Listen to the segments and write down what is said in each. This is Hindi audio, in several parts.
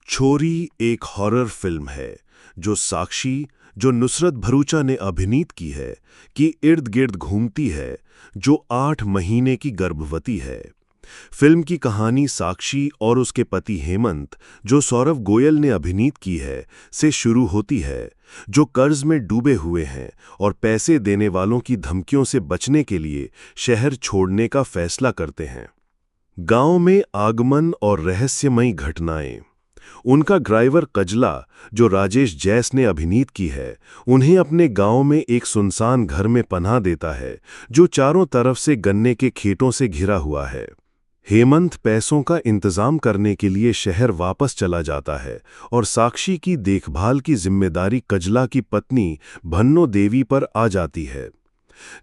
छोरी एक हॉरर फिल्म है जो साक्षी, जो नुसरत भरूचा ने अभिनीत की है, कि इर्द गिर्द घूमती है, जो 8 महीने की गर्भवती है। फिल्म की कहानी साक्षी और उसके पति हेमंत, जो सौरव गोयल ने अभिनीत की है, से शुरू होती है, जो कर्ज में डूबे हुए हैं और पैसे देने वालों की धमकियों से बचने के लिए शहर छोड़ने का फैसला करते हैं। गांव में आगमन और रहस्यमयी घटनाएं। उनका ड्राइवर कजला, जो राजेश जैस ने अभिनीत की है, उन्हें अपने गांव में एक सुनसान घर में पनाह देता है, जो चारों तरफ से गन्ने के खेतों से घिरा हुआ है। हेमंत पैसों का इंतजाम करने के लिए शहर वापस चला जाता है और साक्षी की देखभाल की जिम्मेदारी कजला की पत्नी भन्नो देवी पर आ जाती है।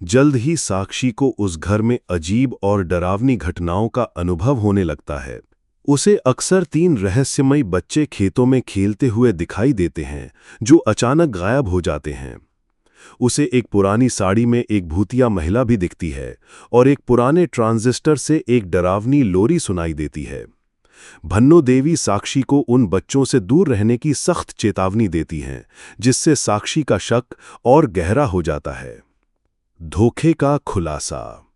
जल्द ही साक्षी को उस घर में अजीब और डरावनी घटनाओं का अनुभव होने लगता है। उसे अक्सर 3 रहस्यमयी बच्चे खेतों में खेलते हुए दिखाई देते हैं, जो अचानक गायब हो जाते हैं। उसे एक पुरानी साड़ी में एक भूतिया महिला भी दिखती है और एक पुराने ट्रांजिस्टर से एक डरावनी लोरी सुनाई देती है। भन्नो देवी साक्षी को उन बच्चों से दूर रहने की सख्त चेतावनी देती हैं, जिससे साक्षी का शक और गहरा हो जाता है। धोखे का खुलासा।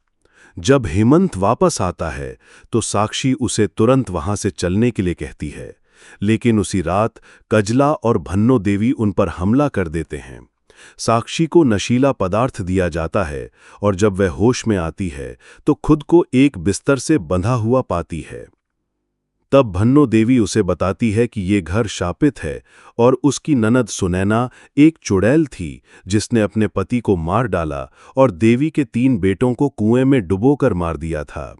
जब हेमंत वापस आता है तो साक्षी उसे तुरंत वहां से चलने के लिए कहती है, लेकिन उसी रात कजला और भन्नो देवी उन पर हमला कर देते हैं। साक्षी को नशीला पदार्थ दिया जाता है और जब वह होश में आती है तो खुद को एक बिस्तर से बंधा हुआ पाती है। तब भन्नो देवी उसे बताती है कि ये घर शापित है और उसकी ननद सुनैना एक चुड़ैल थी, जिसने अपने पति को मार डाला और देवी के 3 बेटों को कुएं में डुबोकर मार दिया था।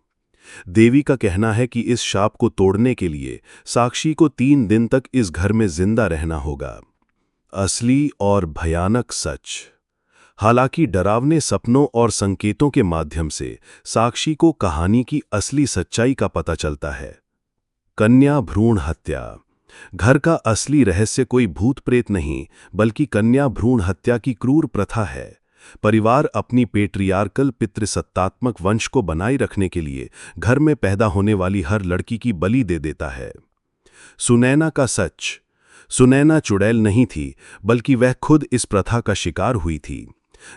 देवी का कहना है कि इस शाप को तोड़ने के लिए साक्षी को 3 दिन तक इस घर में जिंदा रहना होगा। असली और भयानक सच। हालांकि डरावने सपनों और संकेतों के माध्यम से साक्षी को कहानी की असली सच्चाई का पता चलता है। कन्या भ्रूण हत्या। घर का असली रहस्य कोई भूत प्रेत नहीं, बल्कि कन्या भ्रूण हत्या की क्रूर प्रथा है। परिवार अपनी पेट्रियार्कल पितृसत्तात्मक वंश को बनाए रखने के लिए घर में पैदा होने वाली हर लड़की की बलि दे देता है। सुनैना का सच। सुनैना चुड़ैल नहीं थी, बल्कि वह खुद इस प्रथा का शिकार हुई थी।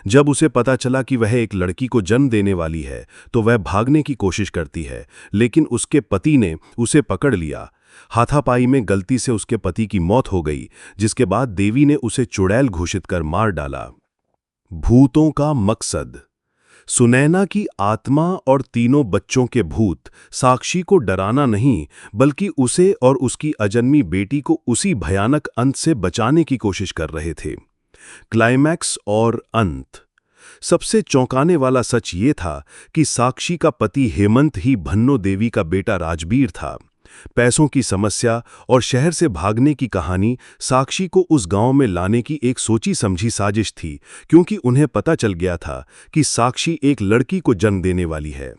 जब उसे पता चला कि वह एक लड़की को जन्म देने वाली है तो वह भागने की कोशिश करती है, लेकिन उसके पति ने उसे पकड़ लिया। हाथापाई में गलती से उसके पति की मौत हो गई, जिसके बाद देवी ने उसे चुड़ैल घोषित कर मार डाला। भूतों का मकसद। सुनैना की आत्मा और तीनों बच्चों के भूत साक्षी को डराना नहीं, बल्कि उसे और उसकी अजन्मी बेटी को उसी भयानक अंत से बचाने की कोशिश कर रहे थे। क्लाइमैक्स और अंत। सबसे चौंकाने वाला सच ये था कि साक्षी का पति हेमंत ही भन्नो देवी का बेटा राजबीर था। पैसों की समस्या और शहर से भागने की कहानी साक्षी को उस गांव में लाने की एक सोची समझी साजिश थी, क्योंकि उन्हें पता चल गया था कि साक्षी एक लड़की को जन्म देने वाली है।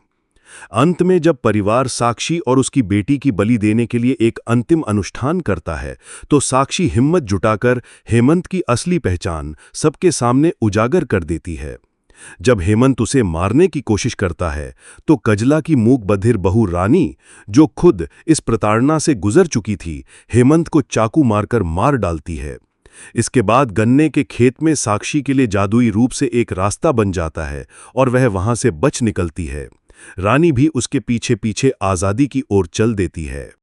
अंत में जब परिवार साक्षी और उसकी बेटी की बलि देने के लिए एक अंतिम अनुष्ठान करता है, तो साक्षी हिम्मत जुटाकर हेमंत की असली पहचान सबके सामने उजागर कर देती है। जब हेमंत उसे मारने की कोशिश करता है तो कजला की मूक बधिर बहू रानी, जो खुद इस प्रताड़ना से गुजर चुकी थी, हेमंत को चाकू मारकर मार डालती है। इसके बाद गन्ने के खेत में साक्षी के लिए जादुई रूप से एक रास्ता बन जाता है और वह वहां से बच निकलती है। रानी भी उसके पीछे पीछे आजादी की ओर चल देती है।